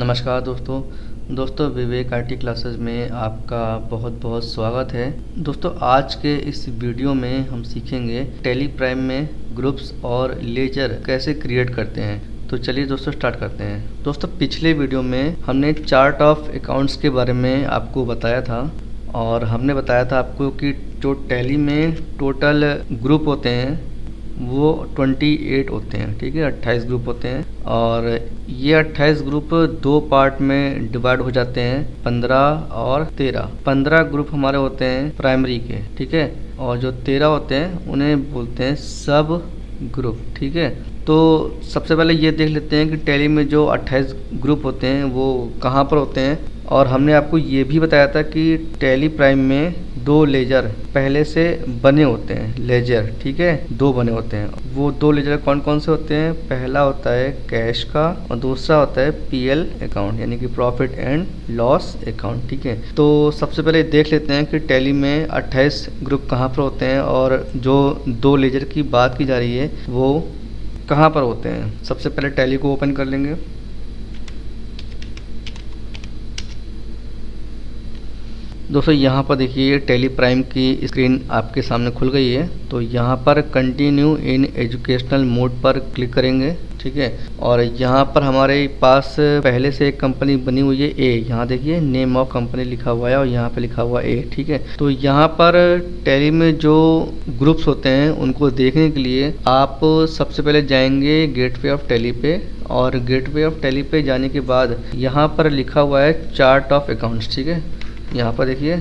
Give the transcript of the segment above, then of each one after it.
नमस्कार दोस्तों विवेक IT classes में आपका बहुत बहुत स्वागत है। दोस्तों आज के इस वीडियो में हम सीखेंगे टैली प्राइम में ग्रुप्स और लेजर कैसे क्रिएट करते हैं। तो चलिए दोस्तों स्टार्ट करते हैं। दोस्तों पिछले वीडियो में हमने चार्ट ऑफ अकाउंट्स के बारे में आपको बताया था और हमने बताया था आपको कि जो टैली में टोटल ग्रुप होते हैं वो 28 होते हैं। ठीक है, 28 ग्रुप होते हैं और ये 28 ग्रुप दो पार्ट में डिवाइड हो जाते हैं, 15 और 13। 15 ग्रुप हमारे होते हैं प्राइमरी के, ठीक है, और जो 13 होते हैं उन्हें बोलते हैं सब ग्रुप। ठीक है, तो सबसे पहले ये देख लेते हैं कि टैली में जो 28 ग्रुप होते हैं वो कहाँ पर होते हैं। और हमने आपको ये भी बताया था कि टैली प्राइम में दो लेजर पहले से बने होते हैं, लेजर, ठीक है, दो बने होते हैं। वो दो लेजर कौन कौन से होते हैं? पहला होता है कैश का और दूसरा होता है पीएल अकाउंट यानी कि प्रॉफिट एंड लॉस अकाउंट। ठीक है, तो सबसे पहले देख लेते हैं कि टैली में 28 ग्रुप कहाँ पर होते हैं और जो दो लेजर की बात की जा रही है वो कहाँ पर होते हैं। सबसे पहले टैली को ओपन कर लेंगे। दोस्तों यहाँ पर देखिए टैली प्राइम की स्क्रीन आपके सामने खुल गई है। तो यहाँ पर कंटिन्यू इन एजुकेशनल मोड पर क्लिक करेंगे, ठीक है, और यहाँ पर हमारे पास पहले से एक कंपनी बनी हुई है ए। यहाँ देखिए नेम ऑफ कंपनी लिखा हुआ है और यहाँ पे लिखा हुआ ए। ठीक है, तो यहाँ पर टैली में जो ग्रुप्स होते हैं उनको देखने के लिए आप सबसे पहले जाएंगे गेटवे ऑफ टैली पे और गेटवे ऑफ टैली पे जाने के बाद यहाँ पर लिखा हुआ है चार्ट ऑफ अकाउंट्स। ठीक है, यहाँ पर देखिए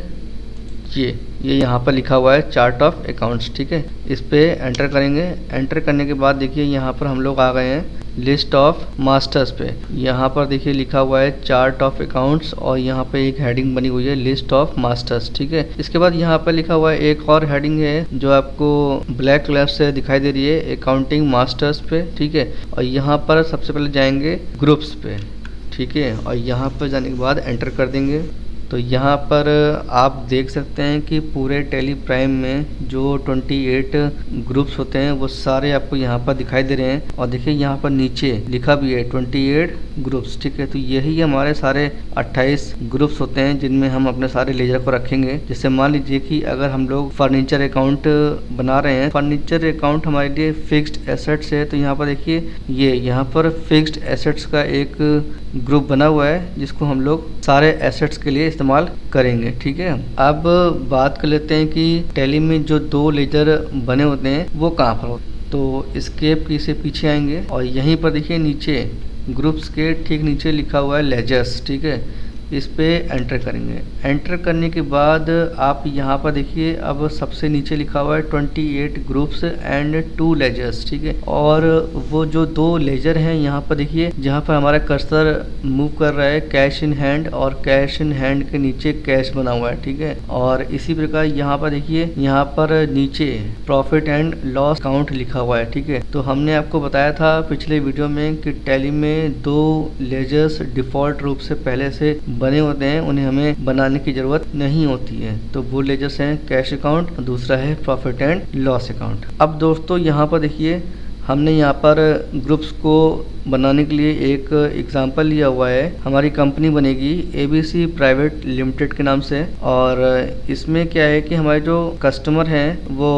ये यहाँ पर लिखा हुआ है चार्ट ऑफ अकाउंट्स। ठीक है, इस पे एंटर करेंगे। एंटर करने के बाद देखिए यहाँ पर हम लोग आ गए हैं लिस्ट ऑफ मास्टर्स पे। यहाँ पर देखिए लिखा हुआ है चार्ट ऑफ अकाउंट्स और यहाँ पे एक हेडिंग बनी हुई है लिस्ट ऑफ मास्टर्स। ठीक है, इसके बाद यहाँ पर लिखा हुआ है एक और हेडिंग है जो आपको ब्लैक कलर से दिखाई दे रही है, अकाउंटिंग मास्टर्स पे। ठीक है, और यहाँ पर सबसे पहले जाएंगे ग्रुप्स पे। ठीक है, और यहाँ पर जाने के बाद एंटर कर देंगे। तो यहाँ पर आप देख सकते हैं कि पूरे टैली प्राइम में जो 28 ग्रुप्स होते हैं वो सारे आपको यहाँ पर दिखाई दे रहे हैं। और देखिए यहाँ पर नीचे लिखा भी है 28 ग्रुप्स। ठीक है, तो यही हमारे सारे 28 ग्रुप्स होते हैं जिनमें हम अपने सारे लेजर को रखेंगे। जैसे मान लीजिए कि अगर हम लोग फर्नीचर अकाउंट बना रहे हैं, फर्नीचर अकाउंट हमारे लिए फिक्स्ड एसेट्स है, तो यहाँ पर देखिए ये यहाँ पर फिक्स्ड एसेट्स का एक ग्रुप बना हुआ है जिसको हम लोग सारे एसेट्स के लिए इस्तेमाल करेंगे। ठीक है, अब बात कर लेते हैं कि टैली में जो दो लेजर बने होते हैं वो कहाँ पर होते हैं। तो एस्केप की से पीछे आएंगे और यहीं पर देखिए नीचे ग्रुप्स के ठीक नीचे लिखा हुआ है लेजर्स। ठीक है, इस पे एंटर करेंगे। एंटर करने के बाद आप यहाँ पर देखिए अब सबसे नीचे लिखा हुआ है 28 ग्रुप्स एंड 2 लेजर्स। ठीक है, और वो जो दो लेजर हैं यहाँ पर देखिए जहाँ पर हमारा कर्सर मूव कर रहा है कैश इन हैंड और कैश इन हैंड के नीचे कैश बना हुआ है। ठीक है, और इसी प्रकार यहाँ पर देखिए यहाँ पर नीचे प्रॉफिट एंड लॉस अकाउंट लिखा हुआ है। ठीक है, तो हमने आपको बताया था पिछले वीडियो में कि टैली में दो लेजर्स डिफॉल्ट रूप से पहले से बने होते हैं, उन्हें हमें बनाने की जरूरत नहीं होती है। तो वो लेजर्स हैं कैश अकाउंट, दूसरा है प्रॉफिट एंड लॉस अकाउंट। अब दोस्तों यहाँ पर देखिए हमने यहाँ पर ग्रुप्स को बनाने के लिए एक एग्जांपल लिया हुआ है। हमारी कंपनी बनेगी एबीसी प्राइवेट लिमिटेड के नाम से और इसमें क्या है कि हमारे जो कस्टमर हैं वो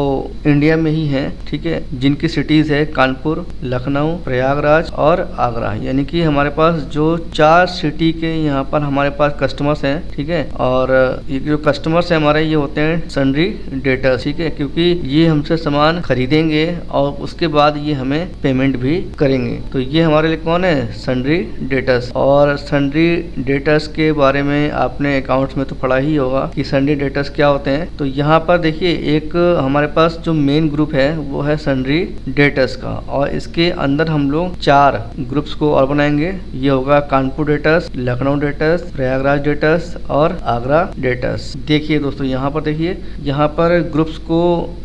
इंडिया में ही हैं। ठीक है, जिनकी सिटीज़ है कानपुर, लखनऊ, प्रयागराज और आगरा, यानी कि हमारे पास जो 4 सिटी के यहाँ पर हमारे पास कस्टमर्स हैं। ठीक है, और ये जो कस्टमर्स हैं हमारे ये होते हैं सन्ड्री डेटर्स। ठीक है, क्योंकि ये हमसे सामान खरीदेंगे और उसके बाद ये हमें पेमेंट भी करेंगे। तो ये हमारे लिए कौन है? Sundry debtors. और सन्ड्री डेटर्स के बारे में आपने अकाउंट्स में तो पढ़ा ही होगा कि सन्ड्री डेटर्स क्या होते हैं। तो यहाँ पर देखिए एक हमारे पास जो मेन ग्रुप है वो है सन्ड्री डेटर्स का और इसके अंदर हम लोग 4 ग्रुप्स को और बनाएंगे। ये होगा Kanpur debtors, Lucknow debtors, Prayagraj debtors और आगरा डेटर्स। देखिए दोस्तों यहाँ पर देखिए यहाँ पर ग्रुप्स को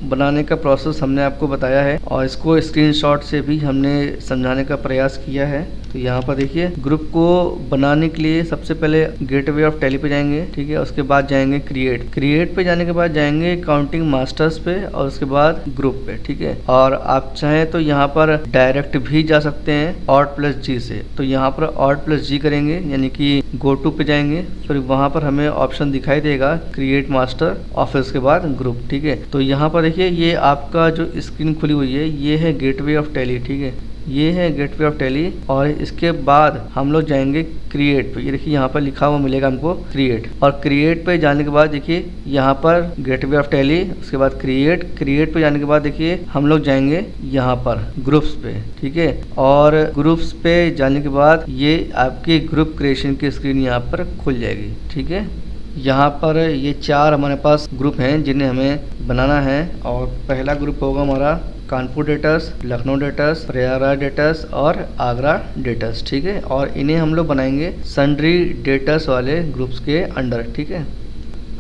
बनाने का प्रोसेस हमने आपको बताया है और इसको स्क्रीनशॉट से भी हमने समझाने का प्रयास किया है। तो यहाँ पर देखिए ग्रुप को बनाने के लिए सबसे पहले गेटवे ऑफ टैली पे जाएंगे, ठीक है। उसके बाद जाएंगे क्रिएट पे जाने के बाद जाएंगे काउंटिंग मास्टर्स पे और उसके बाद ग्रुप पे, ठीक है। और आप चाहें तो यहाँ पर डायरेक्ट भी जा सकते हैं Alt+G से। तो यहाँ पर Alt+G करेंगे यानी कि गो टू पे जाएंगे, फिर वहाँ पर हमें ऑप्शन दिखाई देगा क्रिएट मास्टर और फिर उसके बाद ग्रुप, ठीक है। तो यहाँ पर देखिए ये आपका जो स्क्रीन खुली हुई है ये है गेटवे ऑफ टैली, ठीक है। ये है गेटवे ऑफ टैली और इसके बाद हम लोग जाएंगे क्रिएट पे। ये देखिए यहाँ पर लिखा हुआ मिलेगा हमको क्रिएट, और क्रिएट पे जाने के बाद देखिए यहाँ पर गेटवे ऑफ टैली, उसके बाद क्रिएट पे जाने के बाद देखिए हम लोग जाएंगे यहाँ पर ग्रुप्स पे, ठीक है। और ग्रुप्स पे जाने के बाद ये आपकी ग्रुप क्रिएशन की स्क्रीन यहाँ पर खुल जाएगी, ठीक है। यहाँ पर ये 4 हमारे पास ग्रुप हैं जिन्हें हमें बनाना है। और पहला ग्रुप होगा हमारा Kanpur debtors, Lucknow debtors, Prayagraj debtors और आगरा डेटर्स, ठीक है। और इन्हें हम लोग बनाएंगे सन्ड्री डेटर्स वाले ग्रुप्स के अंडर, ठीक है।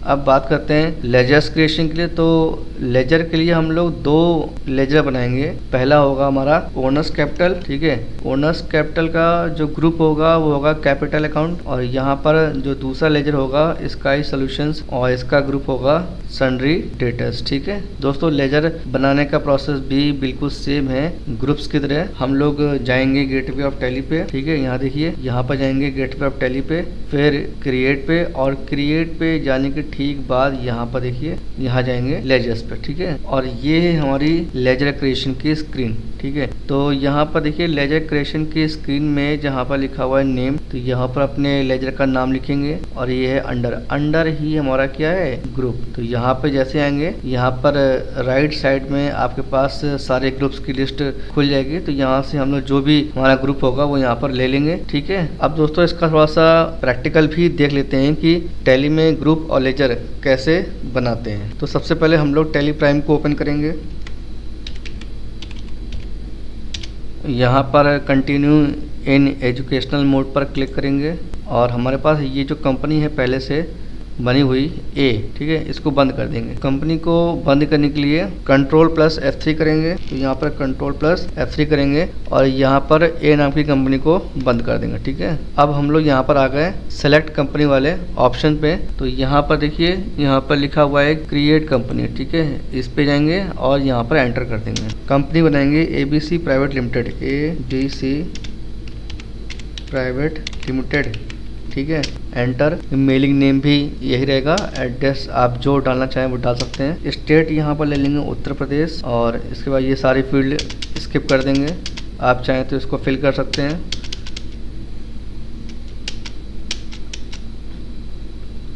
अब बात करते हैं लेजर्स क्रिएशन के लिए। तो लेजर के लिए हम लोग 2 लेजर बनाएंगे। पहला होगा हमारा ओनर्स कैपिटल, ठीक है। ओनर्स कैपिटल का जो ग्रुप होगा वो होगा कैपिटल अकाउंट, और यहाँ पर जो दूसरा लेजर होगा स्काई सॉल्यूशंस और इसका ग्रुप होगा सन्ड्री डेटर्स, ठीक है। दोस्तों लेजर बनाने का प्रोसेस भी बिल्कुल सेम है ग्रुप्स की तरह। हम लोग जाएंगे गेटवे ऑफ टैली पे, ठीक है। यहाँ देखिए यहाँ पर जाएंगे गेटवे ऑफ टैली पे, फिर क्रिएट पे, और क्रिएट पे जाने के ठीक बाद यहाँ पर देखिए यहाँ जाएंगे लेजर्स पे, ठीक है। और ये है हमारी लेजर क्रिएशन की स्क्रीन, ठीक है। तो यहाँ पर देखिए लेजर क्रिएशन की स्क्रीन में जहाँ पर लिखा हुआ है नेम, तो यहाँ पर अपने लेजर का नाम लिखेंगे, और ये है अंडर ही हमारा क्या है ग्रुप। तो यहाँ पे जैसे आएंगे यहाँ पर राइट साइड में आपके पास सारे ग्रुप्स की लिस्ट खुल जाएगी। तो यहाँ से हम लोग जो भी हमारा ग्रुप होगा वो यहाँ पर ले लेंगे, ठीक है। अब दोस्तों इसका थोड़ा सा प्रैक्टिकल भी देख लेते हैं कि टैली में ग्रुप और लेजर कैसे बनाते हैं। तो सबसे पहले हम लोग टैली प्राइम को ओपन करेंगे। यहाँ पर कंटिन्यू इन एजुकेशनल मोड पर क्लिक करेंगे, और हमारे पास ये जो कंपनी है पहले से बनी हुई ए, ठीक है, इसको बंद कर देंगे। कंपनी को बंद करने के लिए Ctrl+F3 करेंगे। तो यहाँ पर Ctrl+F3 करेंगे और यहाँ पर ए नाम की कंपनी को बंद कर देंगे, ठीक है। अब हम लोग यहाँ पर आ गए सेलेक्ट कंपनी वाले ऑप्शन पे। तो यहाँ पर देखिए यहाँ पर लिखा हुआ है क्रिएट कंपनी, ठीक है। इस पे जाएंगे और यहाँ पर एंटर कर देंगे। कंपनी बनाएंगे ABC private limited, ABC private limited, ठीक है। एंटर। मेलिंग नेम भी यही रहेगा। एड्रेस आप जो डालना चाहें वो डाल सकते हैं। स्टेट यहाँ पर ले लेंगे उत्तर प्रदेश, और इसके बाद ये सारी फील्ड स्किप कर देंगे। आप चाहें तो इसको फिल कर सकते हैं।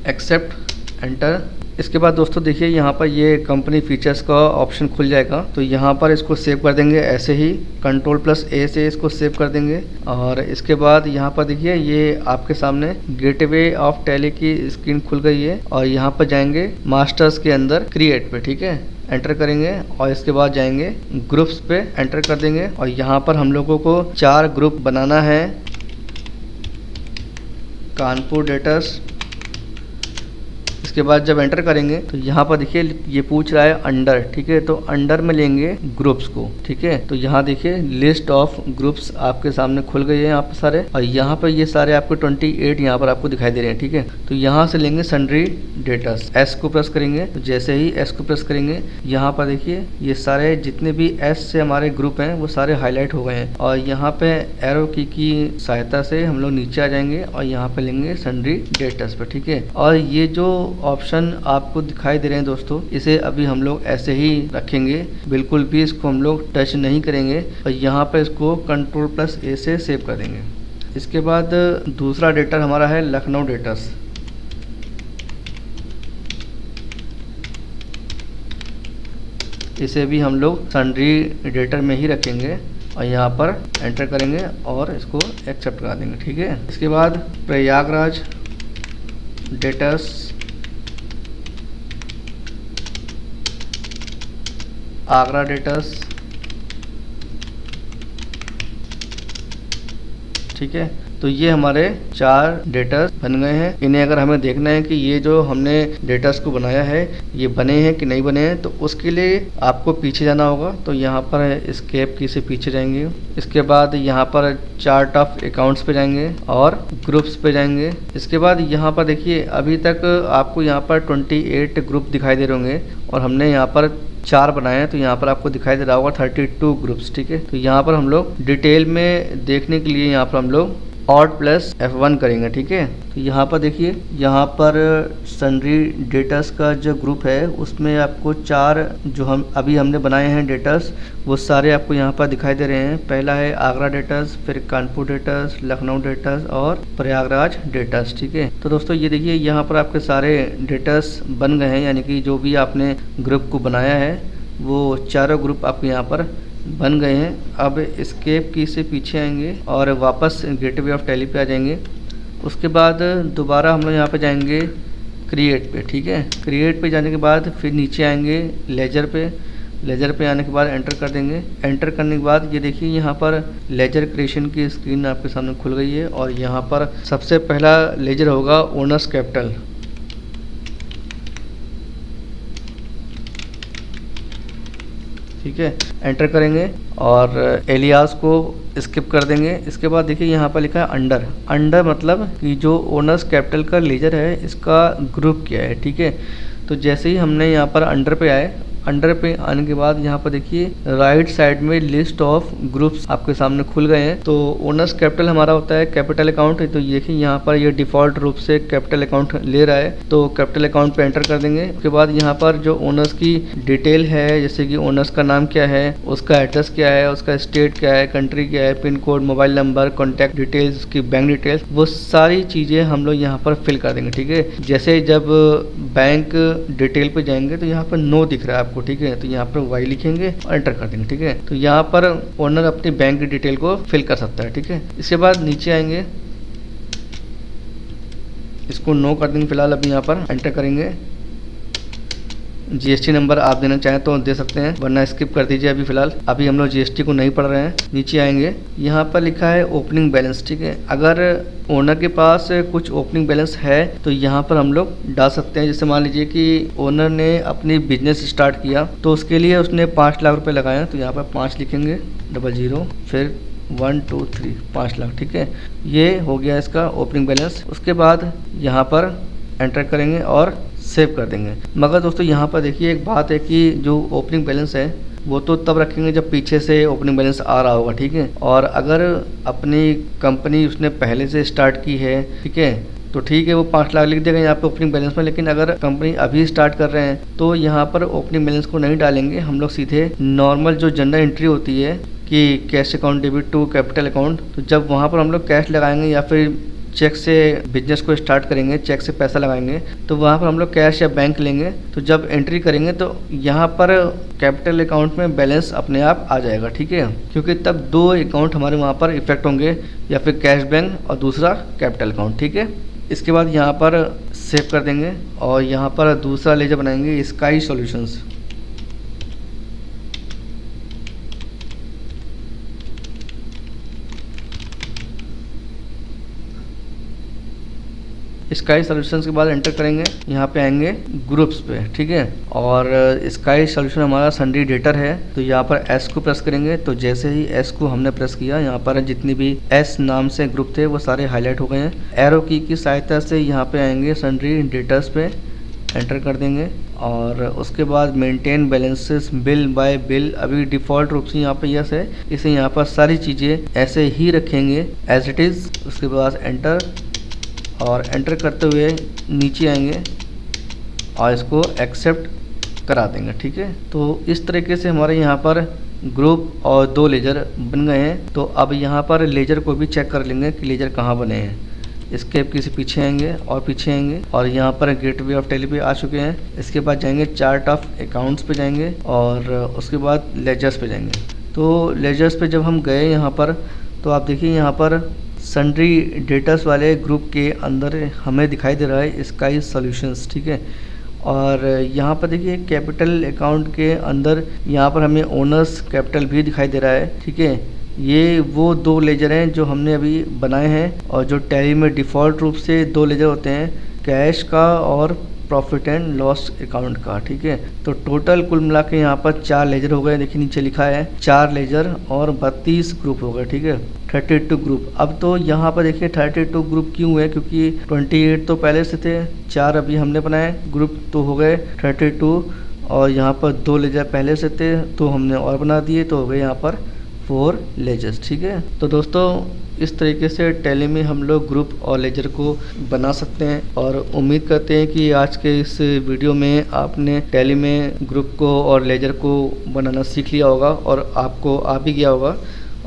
Accept, enter. इसके बाद दोस्तों देखिए यहाँ पर ये कंपनी फीचर्स का ऑप्शन खुल जाएगा। तो यहाँ पर इसको सेव कर देंगे, ऐसे ही Ctrl+A से इसको सेव कर देंगे। और इसके बाद यहाँ पर देखिए ये आपके सामने गेटवे ऑफ टैली की स्क्रीन खुल गई है, और यहाँ पर जाएंगे मास्टर्स के अंदर क्रिएट पे, ठीक है। एंटर करेंगे और इसके बाद जाएंगे ग्रुप्स पे, एंटर कर देंगे। और यहाँ पर हम लोगों को 4 ग्रुप बनाना है। कानपुर डेटर्स। इसके बाद जब एंटर करेंगे तो यहाँ पर देखिए ये पूछ रहा है अंडर, ठीक है। तो अंडर में लेंगे ग्रुप्स को, ठीक है। तो यहाँ देखिए लिस्ट ऑफ ग्रुप्स आपके सामने खुल गए हैं यहाँ पर सारे, और यहाँ पर ये सारे आपको 28 यहाँ पर आपको दिखाई दे रहे हैं, ठीक है। तो यहाँ से लेंगे सन्ड्री डेटर्स। एस को प्रेस करेंगे। तो जैसे ही एस को प्रेस करेंगे यहाँ पर देखिए ये सारे जितने भी एस से हमारे ग्रुप हैं वो सारे हाईलाइट हो गए हैं, और यहाँ पे एरो की सहायता से हम लोग नीचे आ जाएंगे और यहाँ पे लेंगे सन्ड्री डेटर्स पे, ठीक है। और ये जो ऑप्शन आपको दिखाई दे रहे हैं दोस्तों, इसे अभी हम लोग ऐसे ही रखेंगे, बिल्कुल भी इसको हम लोग टच नहीं करेंगे, और यहाँ पे इसको Ctrl+A से सेव कर देंगे। इसके बाद दूसरा डेटर हमारा है लखनऊ डेटर्स। इसे भी हम लोग सन्ड्री डेटर में ही रखेंगे, और यहाँ पर एंटर करेंगे और इसको एक्सेप्ट करा देंगे, ठीक है। इसके बाद प्रयागराज डेटर्स, आगरा डेटर्स, ठीक है। तो ये हमारे 4 डेटा बन गए हैं। इन्हें अगर हमें देखना है कि ये जो हमने डेटास को बनाया है ये बने हैं कि नहीं बने हैं, तो उसके लिए आपको पीछे जाना होगा। तो यहाँ पर एस्केप की से पीछे जाएंगे, इसके बाद यहाँ पर चार्ट ऑफ अकाउंट्स पे जाएंगे और ग्रुप्स पे जाएंगे। इसके बाद यहाँ पर देखिए अभी तक आपको यहाँ पर 28 ग्रुप दिखाई दे रहे होंगे और हमने यहाँ पर 4 बनाए हैं, तो यहाँ पर आपको दिखाई दे रहा होगा 32 ग्रुप्स। ठीक है, तो यहाँ पर हम लोग डिटेल में देखने के लिए यहाँ पर हम लोग Alt+F1 करेंगे। ठीक है, तो यहाँ पर देखिए यहाँ पर सन्ड्री डेटास का जो ग्रुप है उसमें आपको 4 जो हमने बनाए हैं डेटास वो सारे आपको यहाँ पर दिखाई दे रहे हैं। पहला है आगरा डेटास, फिर कानपुर डेटास, लखनऊ डेटास और प्रयागराज डेटास। ठीक है, तो दोस्तों ये देखिए यहाँ पर आपके सारे डेटास बन गए हैं, यानी कि जो भी आपने ग्रुप को बनाया है वो चारों ग्रुप आपके यहाँ पर बन गए हैं। अब एस्केप की से पीछे आएंगे और वापस गेटवे ऑफ टैली पे आ जाएंगे। उसके बाद दोबारा हम लोग यहाँ पे जाएंगे क्रिएट पे। ठीक है, क्रिएट पे जाने के बाद फिर नीचे आएंगे लेजर पे। लेजर पे आने के बाद एंटर कर देंगे। एंटर करने के बाद ये देखिए यहाँ पर लेजर क्रिएशन की स्क्रीन आपके सामने खुल गई है और यहाँ पर सबसे पहला लेजर होगा ओनर्स कैपिटल। ठीक है, एंटर करेंगे और एलियास को स्किप कर देंगे। इसके बाद देखिए यहाँ पर लिखा है अंडर। अंडर मतलब कि जो ओनर्स कैपिटल का लेजर है इसका ग्रुप क्या है। ठीक है, तो जैसे ही हमने यहाँ पर अंडर पे आए, अंडर पे आने के बाद यहाँ पर देखिए राइट साइड में लिस्ट ऑफ ग्रुप्स आपके सामने खुल गए हैं। तो ओनर्स कैपिटल हमारा होता है कैपिटल अकाउंट, तो देखिए यहाँ पर ये डिफ़ॉल्ट रूप से कैपिटल अकाउंट ले रहा है, तो कैपिटल अकाउंट पे एंटर कर देंगे। उसके बाद यहाँ पर जो ओनर्स की डिटेल है, जैसे कि ओनर्स का नाम क्या है, उसका एड्रेस क्या है, उसका स्टेट क्या है, कंट्री क्या है, pin code, mobile number, contact details, उसकी बैंक डिटेल्स, वो सारी चीज़ें हम लोग यहाँ पर फिल कर देंगे। ठीक है, जैसे जब बैंक डिटेल पे जाएंगे तो यहाँ पर नो दिख रहा है आपको। ठीक है, तो यहाँ पर वाई लिखेंगे और एंटर कर देंगे। ठीक है, तो यहाँ पर ओनर अपनी बैंक की डिटेल को फिल कर सकता है। ठीक है, इसके बाद नीचे आएंगे, इसको नो कर देंगे फिलहाल। अभी यहाँ पर एंटर करेंगे। जीएसटी नंबर आप देना चाहें तो दे सकते हैं, वरना स्किप कर दीजिए अभी फिलहाल। अभी हम लोग जीएसटी को नहीं पढ़ रहे हैं। नीचे आएंगे, यहाँ पर लिखा है ओपनिंग बैलेंस। ठीक है, अगर ओनर के पास कुछ ओपनिंग बैलेंस है तो यहाँ पर हम लोग डाल सकते हैं। जैसे मान लीजिए कि ओनर ने अपनी बिजनेस स्टार्ट किया तो उसके लिए उसने 5 लाख रुपए लगाए, तो यहाँ पर 5 लिखेंगे, 00 फिर 1 2 3 5 लाख। ठीक है, ये हो गया इसका ओपनिंग बैलेंस। उसके बाद यहाँ पर एंटर करेंगे और सेव कर देंगे। मगर दोस्तों यहाँ पर देखिए एक बात है कि जो ओपनिंग बैलेंस है वो तो तब रखेंगे जब पीछे से ओपनिंग बैलेंस आ रहा होगा। ठीक है, और अगर अपनी कंपनी उसने पहले से स्टार्ट की है, ठीक है, तो ठीक है वो 5 लाख लिख देगा यहाँ पे ओपनिंग बैलेंस में। लेकिन अगर कंपनी अभी स्टार्ट कर रहे हैं तो यहाँ पर ओपनिंग बैलेंस को नहीं डालेंगे, हम लोग सीधे नॉर्मल जो जनरल एंट्री होती है कि cash account debit to capital account, तो जब वहाँ पर हम लोग कैश लगाएंगे या फिर चेक से बिजनेस को स्टार्ट करेंगे, चेक से पैसा लगाएंगे, तो वहाँ पर हम लोग कैश या बैंक लेंगे, तो जब एंट्री करेंगे तो यहाँ पर कैपिटल अकाउंट में बैलेंस अपने आप आ जाएगा। ठीक है, क्योंकि तब 2 अकाउंट हमारे वहाँ पर इफेक्ट होंगे, या फिर कैश बैंक और दूसरा कैपिटल अकाउंट। ठीक है, इसके बाद यहाँ पर सेव कर देंगे और यहाँ पर दूसरा लेजर बनाएंगे स्काई सॉल्यूशंस। स्काई सॉल्यूशंस के बाद एंटर करेंगे, यहाँ पे आएंगे ग्रुप्स पे। ठीक है, और स्काई सॉल्यूशन हमारा सन्ड्री डेटर है, तो यहाँ पर एस को प्रेस करेंगे। तो जैसे ही एस को हमने प्रेस किया, यहाँ पर जितनी भी एस नाम से ग्रुप थे वो सारे हाईलाइट हो गए हैं। एरो की सहायता से यहाँ पे आएंगे सन्ड्री डेटर्स पे, एंटर कर देंगे और उसके बाद maintain balances bill bye bill, अभी डिफ़ॉल्ट रूप से यहाँ पे यस है, इसे यहाँ पर सारी चीज़ें ऐसे ही रखेंगे एज इट इज़। उसके बाद एंटर, और एंटर करते हुए नीचे आएंगे और इसको एक्सेप्ट करा देंगे। ठीक है, तो इस तरीके से हमारे यहाँ पर ग्रुप और 2 लेजर बन गए हैं। तो अब यहाँ पर लेजर को भी चेक कर लेंगे कि लेजर कहाँ बने हैं। एस्केप की से पीछे आएंगे और पीछे आएंगे और यहाँ पर गेटवे ऑफ टैली पे आ चुके हैं। इसके बाद जाएंगे चार्ट ऑफ अकाउंट्स पे जाएंगे और उसके बाद लेजर्स पे जाएंगे। तो लेजर्स पे जब हम गए यहाँ पर, तो आप देखिए यहाँ पर सन्ड्री डेटास वाले ग्रुप के अंदर हमें दिखाई दे रहा है स्काई सॉल्यूशंस। ठीक है, और यहाँ पर देखिए कैपिटल अकाउंट के अंदर यहाँ पर हमें ओनर्स कैपिटल भी दिखाई दे रहा है। ठीक है, ये वो दो लेजर हैं जो हमने अभी बनाए हैं और जो टैली में डिफ़ॉल्ट रूप से दो लेजर होते हैं, कैश का और प्रॉफिट एंड लॉस अकाउंट का। ठीक है, तो टोटल कुल मिला के यहाँ पर 4 लेजर हो गए। देखिए नीचे लिखा है 4 लेजर और 32 ग्रुप हो गए। ठीक है, 32 ग्रुप। अब तो यहाँ पर देखिए 32 ग्रुप क्यों है, क्योंकि 28 तो पहले से थे, 4 अभी हमने बनाए ग्रुप तो हो गए 32, और यहाँ पर 2 लेजर पहले से थे तो हमने और बना दिए तो हो गए यहाँ पर 4 लेजर्स। ठीक है, तो दोस्तों इस तरीके से टैली में हम लोग ग्रुप और लेजर को बना सकते हैं, और उम्मीद करते हैं कि आज के इस वीडियो में आपने टैली में ग्रुप को और लेजर को बनाना सीख लिया होगा और आपको आ भी गया होगा।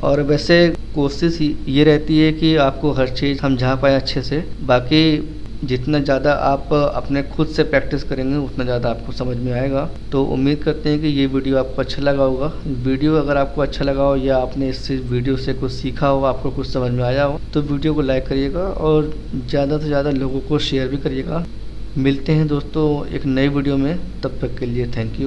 और वैसे कोशिश ये रहती है कि आपको हर चीज़ समझा पाए अच्छे से, बाकी जितना ज़्यादा आप अपने खुद से प्रैक्टिस करेंगे उतना ज़्यादा आपको समझ में आएगा। तो उम्मीद करते हैं कि ये वीडियो आपको अच्छा लगा होगा। वीडियो अगर आपको अच्छा लगा हो या आपने इस वीडियो से कुछ सीखा हो, आपको कुछ समझ में आया हो, तो वीडियो को लाइक करिएगा और ज़्यादा से ज़्यादा लोगों को शेयर भी करिएगा। मिलते हैं दोस्तों एक नई वीडियो में, तब तक के लिए थैंक यू।